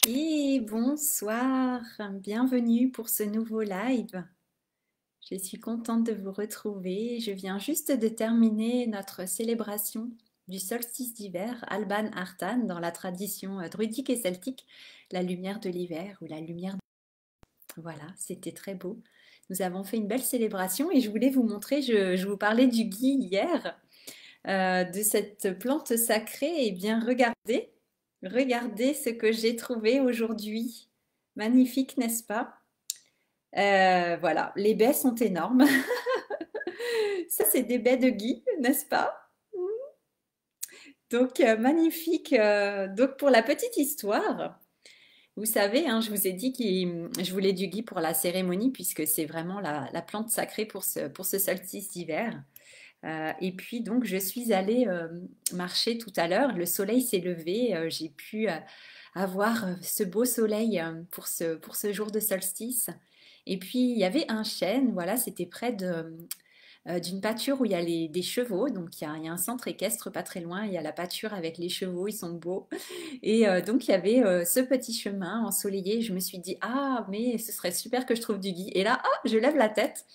Et bonsoir, bienvenue pour ce nouveau live. Je suis contente de vous retrouver. Je viens juste de terminer notre célébration du solstice d'hiver, Alban Artan, dans la tradition druidique et celtique, la lumière de l'hiver ou la lumière. Voilà, c'était très beau. Nous avons fait une belle célébration et je voulais vous montrer, je vous parlais du gui hier, de cette plante sacrée. Et bien, regardez ce que j'ai trouvé aujourd'hui. Magnifique, n'est-ce pas? Voilà, les baies sont énormes. Ça, c'est des baies de gui, n'est-ce pas? Donc, magnifique. Donc, pour la petite histoire, vous savez, hein, je vous ai dit que je voulais du gui pour la cérémonie, puisque c'est vraiment la plante sacrée pour ce solstice d'hiver. Et puis, donc, je suis allée marcher tout à l'heure. Le soleil s'est levé. J'ai pu avoir ce beau soleil pour ce jour de solstice. Et puis, il y avait un chêne, voilà, c'était près d'une pâture où il y a des chevaux. Donc, il y a un centre équestre pas très loin. Il y a la pâture avec les chevaux, ils sont beaux. Et donc, il y avait ce petit chemin ensoleillé. Je me suis dit, ah, mais ce serait super que je trouve du gui. Et là, ah, je lève la tête.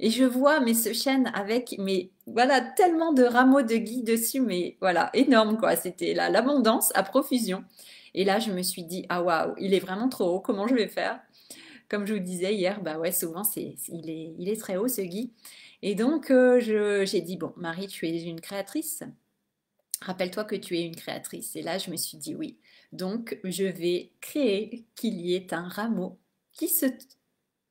Et je vois mais ce chêne avec mais voilà tellement de rameaux de gui dessus mais voilà énorme quoi, c'était l'abondance à profusion. Et là je me suis dit ah waouh, il est vraiment trop haut, comment je vais faire? Comme je vous disais hier, bah ouais, souvent il est très haut ce gui. Et donc j'ai dit bon, Marie, tu es une créatrice. Rappelle-toi que tu es une créatrice. Et là je me suis dit oui. Donc je vais créer qu'il y ait un rameau qui se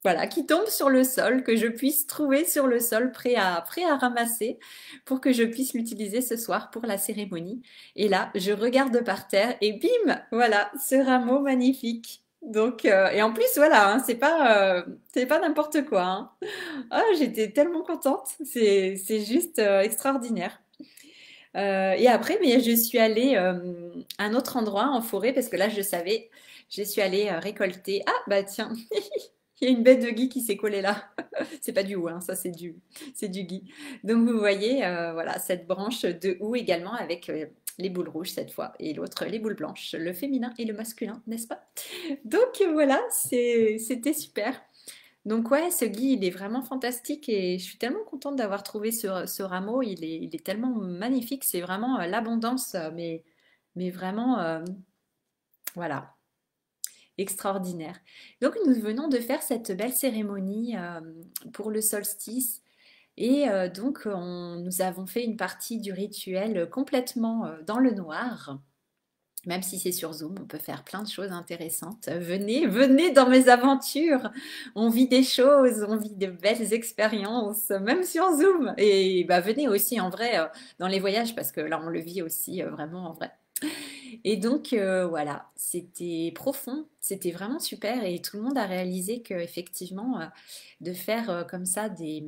voilà, qui tombe sur le sol, que je puisse trouver sur le sol prêt à ramasser pour que je puisse l'utiliser ce soir pour la cérémonie. Et là, je regarde par terre et bim, voilà, ce rameau magnifique. Donc, et en plus, voilà, hein, c'est pas n'importe quoi. Hein. Ah, j'étais tellement contente, c'est juste extraordinaire. Et après, mais je suis allée à un autre endroit en forêt parce que là, je savais, je suis allée récolter. Ah, bah tiens, il y a une baie de gui qui s'est collée là. C'est pas du hou, hein, ça c'est du gui. Donc vous voyez, voilà, cette branche de hou également avec les boules rouges cette fois et l'autre les boules blanches, le féminin et le masculin, n'est-ce pas? Donc voilà, c'était super. Donc ouais, ce gui, il est vraiment fantastique et je suis tellement contente d'avoir trouvé ce rameau. Il est tellement magnifique, c'est vraiment l'abondance, mais vraiment, voilà, extraordinaire. Donc nous venons de faire cette belle cérémonie pour le solstice et donc nous avons fait une partie du rituel complètement dans le noir. Même si c'est sur Zoom, on peut faire plein de choses intéressantes. Venez, venez dans mes aventures. On vit des choses, on vit de belles expériences, même sur Zoom. Et bah, venez aussi en vrai dans les voyages, parce que là, on le vit aussi vraiment en vrai. Et donc, voilà, c'était profond, c'était vraiment super. Et tout le monde a réalisé qu'effectivement, de faire comme ça des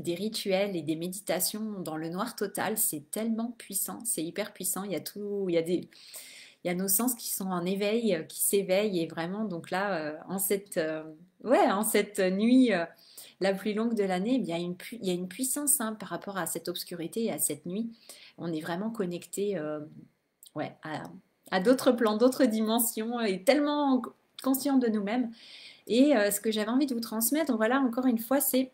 rituels et des méditations dans le noir total, c'est tellement puissant, c'est hyper puissant. Il y a tout, il y a nos sens qui sont en éveil, qui s'éveillent et vraiment donc là ouais, en cette nuit la plus longue de l'année, eh bien il y a une puissance hein, par rapport à cette obscurité et à cette nuit. On est vraiment connecté ouais, à d'autres plans, d'autres dimensions et tellement conscient de nous-mêmes. Et ce que j'avais envie de vous transmettre, voilà, encore une fois, c'est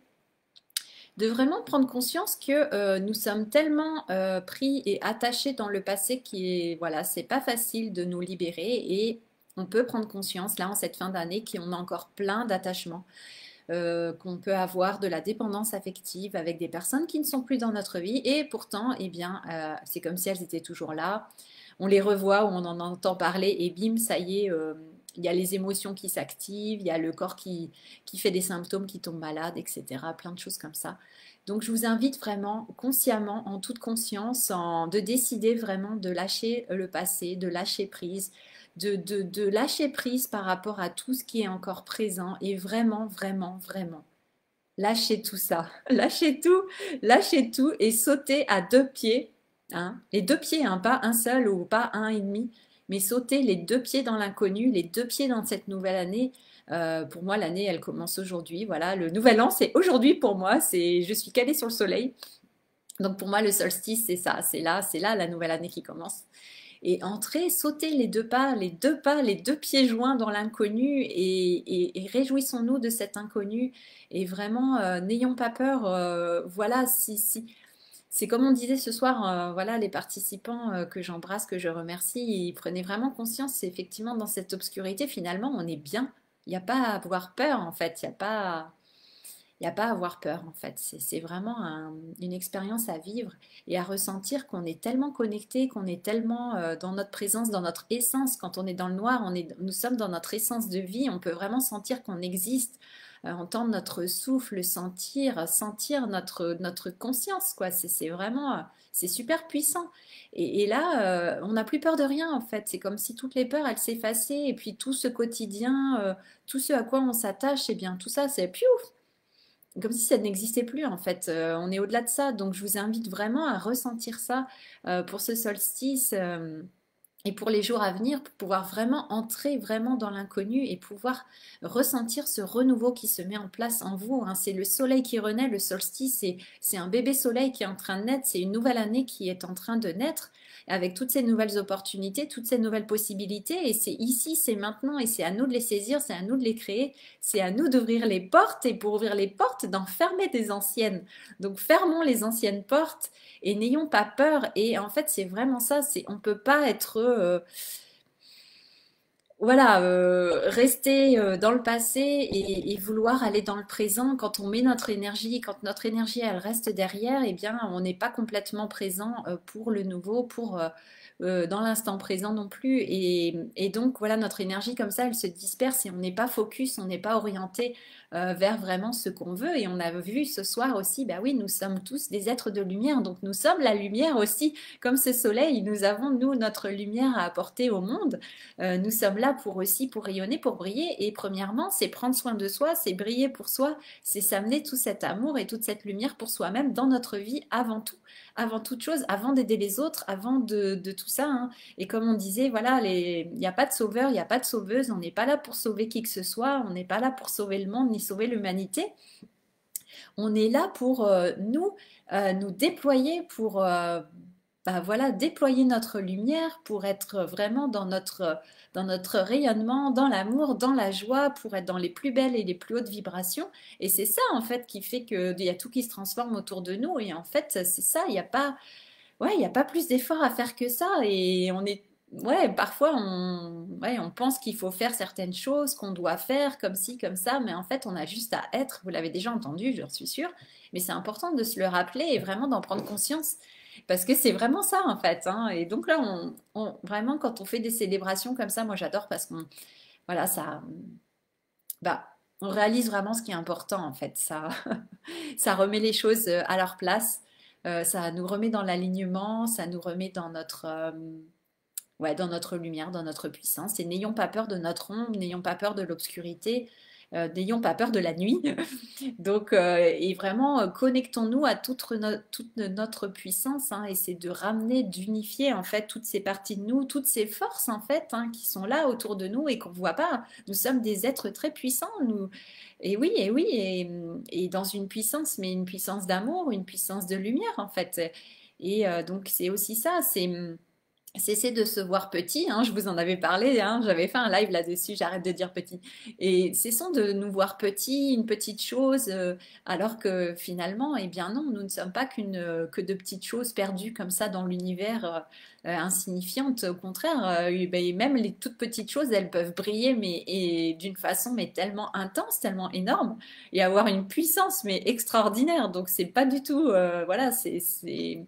de vraiment prendre conscience que nous sommes tellement pris et attachés dans le passé qui est, voilà, c'est pas facile de nous libérer et on peut prendre conscience là en cette fin d'année qu'on a encore plein d'attachements, qu'on peut avoir de la dépendance affective avec des personnes qui ne sont plus dans notre vie et pourtant, eh bien, c'est comme si elles étaient toujours là. On les revoit ou on en entend parler et bim, ça y est, il y a les émotions qui s'activent, il y a le corps qui fait des symptômes, qui tombe malade, etc. Plein de choses comme ça. Donc je vous invite vraiment consciemment, en toute conscience, de décider vraiment de lâcher le passé, de lâcher prise, de lâcher prise par rapport à tout ce qui est encore présent et vraiment, vraiment, vraiment. Lâchez tout ça, lâchez tout et sautez à deux pieds, hein, les deux pieds, hein, pas un seul ou pas un et demi, mais sautez les deux pieds dans l'inconnu, les deux pieds dans cette nouvelle année. Pour moi, l'année, elle commence aujourd'hui. Voilà, le nouvel an, c'est aujourd'hui pour moi. Je suis calée sur le soleil. Donc pour moi, le solstice, c'est ça, c'est là la nouvelle année qui commence. et entrer, sauter les deux pas, les deux pas, les deux pieds joints dans l'inconnu et réjouissons-nous de cet inconnu et vraiment n'ayons pas peur. Voilà, si, c'est comme on disait ce soir, voilà, les participants que j'embrasse, que je remercie, ils prenaient vraiment conscience, effectivement, dans cette obscurité, finalement, on est bien. Il n'y a pas à avoir peur, en fait. Il n'y a pas à avoir peur, en fait. C'est vraiment une expérience à vivre et à ressentir qu'on est tellement connecté, qu'on est tellement dans notre présence, dans notre essence. Quand on est dans le noir, nous sommes dans notre essence de vie. On peut vraiment sentir qu'on existe, entendre notre souffle, sentir notre conscience, quoi. C'est vraiment, c'est super puissant. Et là, on n'a plus peur de rien, en fait. C'est comme si toutes les peurs, elles s'effaçaient. Et puis tout ce quotidien, tout ce à quoi on s'attache, eh bien, tout ça, c'est piouf, comme si ça n'existait plus en fait. On est au-delà de ça, donc je vous invite vraiment à ressentir ça pour ce solstice et pour les jours à venir, pour pouvoir vraiment entrer vraiment dans l'inconnu et pouvoir ressentir ce renouveau qui se met en place en vous, hein. C'est le soleil qui renaît, le solstice, c'est un bébé soleil qui est en train de naître, c'est une nouvelle année qui est en train de naître avec toutes ces nouvelles opportunités, toutes ces nouvelles possibilités. Et c'est ici, c'est maintenant, et c'est à nous de les saisir, c'est à nous de les créer, c'est à nous d'ouvrir les portes, et pour ouvrir les portes, d'en fermer des anciennes. Donc fermons les anciennes portes et n'ayons pas peur. Et en fait, c'est vraiment ça, on ne peut pas être voilà, rester dans le passé et vouloir aller dans le présent. Quand on met notre énergie, quand notre énergie elle reste derrière, eh bien on n'est pas complètement présent pour le nouveau, pour dans l'instant présent non plus. Et donc voilà, notre énergie comme ça, elle se disperse et on n'est pas focus, on n'est pas orienté vers vraiment ce qu'on veut. Et on a vu ce soir aussi, bah oui, nous sommes tous des êtres de lumière, donc nous sommes la lumière aussi, comme ce soleil. Nous avons nous notre lumière à apporter au monde. Nous sommes là pour aussi pour rayonner, pour briller. Et premièrement, c'est prendre soin de soi, c'est briller pour soi, c'est s'amener tout cet amour et toute cette lumière pour soi-même dans notre vie avant tout, avant toute chose, avant d'aider les autres, avant de tout ça, hein. Et comme on disait, voilà, il n'y a pas de sauveur, il n'y a pas de sauveuse, on n'est pas là pour sauver qui que ce soit, on n'est pas là pour sauver le monde ni sauver l'humanité. On est là pour nous déployer, pour bah voilà, déployer notre lumière, pour être vraiment dans notre rayonnement, dans l'amour, dans la joie, pour être dans les plus belles et les plus hautes vibrations. Et c'est ça, en fait, qui fait qu'il y a tout qui se transforme autour de nous. Et en fait, c'est ça, il n'y a pas, ouais, il n'y a pas plus d'efforts à faire que ça. Et on est, ouais, parfois, on pense qu'il faut faire certaines choses, qu'on doit faire comme ci, comme ça, mais en fait, on a juste à être. Vous l'avez déjà entendu, je suis sûre. Mais c'est important de se le rappeler et vraiment d'en prendre conscience. Parce que c'est vraiment ça, en fait, hein. Et donc là, vraiment, quand on fait des célébrations comme ça, moi, j'adore parce qu'on, voilà, ça, bah, on réalise vraiment ce qui est important, en fait. Ça remet les choses à leur place. Ça nous remet dans l'alignement, ça nous remet dans ouais, dans notre lumière, dans notre puissance. Et n'ayons pas peur de notre ombre, n'ayons pas peur de l'obscurité, n'ayons pas peur de la nuit. Donc, et vraiment, connectons-nous à toute notre puissance, hein, et c'est de ramener, d'unifier en fait toutes ces parties de nous, toutes ces forces en fait, hein, qui sont là autour de nous et qu'on ne voit pas. Nous sommes des êtres très puissants, nous. Et oui, et dans une puissance, mais une puissance d'amour, une puissance de lumière en fait. Et donc, c'est aussi ça, c'est cesser de se voir petit, hein, je vous en avais parlé, hein, j'avais fait un live là-dessus, j'arrête de dire petit. Et cessons de nous voir petit, une petite chose, alors que finalement, eh bien non, nous ne sommes pas que de petites choses perdues comme ça dans l'univers, insignifiantes. Au contraire, ben, même les toutes petites choses, elles peuvent briller, mais et d'une façon mais tellement intense, tellement énorme, et avoir une puissance mais extraordinaire. Donc c'est pas du tout, voilà, il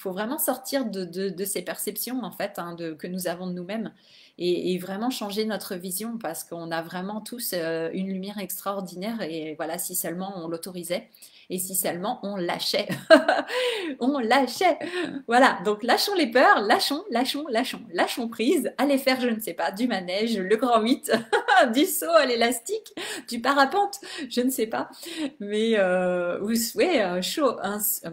faut vraiment sortir de ces perceptions en fait, hein, que nous avons de nous-mêmes et vraiment changer notre vision parce qu'on a vraiment tous une lumière extraordinaire et voilà, si seulement on l'autorisait et si seulement on lâchait. On lâchait. Voilà, donc lâchons les peurs, lâchons prise, allez faire, je ne sais pas, du manège, le grand 8, du saut à l'élastique, du parapente, je ne sais pas. Mais ouais,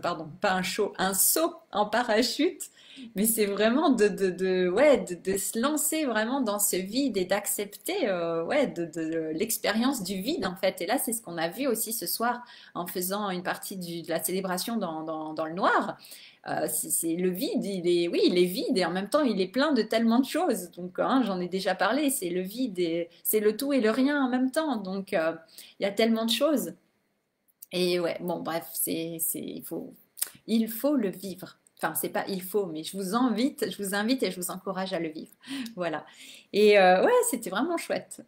pardon, pas un show, un saut en parachute. Mais c'est vraiment ouais, de se lancer vraiment dans ce vide et d'accepter ouais, de l'expérience du vide en fait. Et là, c'est ce qu'on a vu aussi ce soir en faisant une partie de la célébration dans le noir. c'est le vide, oui, il est vide et en même temps il est plein de tellement de choses. Donc hein, j'en ai déjà parlé, c'est le vide et c'est le tout et le rien en même temps. Donc il y a tellement de choses. Et ouais, bon bref, il faut le vivre. Enfin, c'est pas il faut, mais je vous invite et je vous encourage à le vivre. Voilà. Et ouais, c'était vraiment chouette.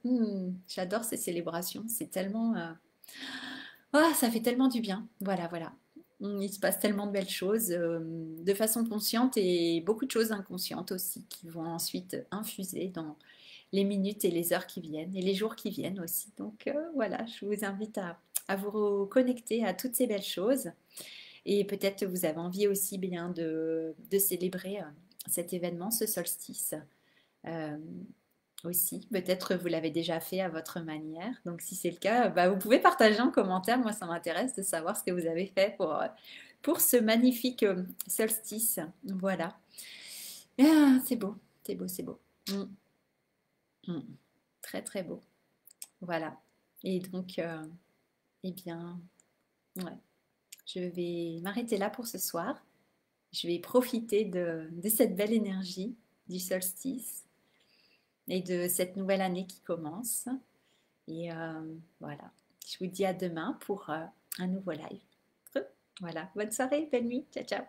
J'adore ces célébrations. C'est tellement, ah, ça fait tellement du bien. Voilà, voilà. Il se passe tellement de belles choses de façon consciente et beaucoup de choses inconscientes aussi qui vont ensuite infuser dans les minutes et les heures qui viennent et les jours qui viennent aussi. Donc voilà, je vous invite à vous reconnecter à toutes ces belles choses et peut-être vous avez envie aussi bien de célébrer cet événement, ce solstice. Euh, aussi. Peut-être vous l'avez déjà fait à votre manière. Donc si c'est le cas, bah, vous pouvez partager en commentaire. Moi, ça m'intéresse de savoir ce que vous avez fait pour ce magnifique solstice. Voilà. Ah, c'est beau, c'est beau, c'est beau. Mm, mm. Très, très beau. Voilà. Et donc, eh bien, ouais, je vais m'arrêter là pour ce soir. Je vais profiter de cette belle énergie du solstice et de cette nouvelle année qui commence. Et voilà, je vous dis à demain pour un nouveau live. Voilà, bonne soirée, belle nuit, ciao ciao.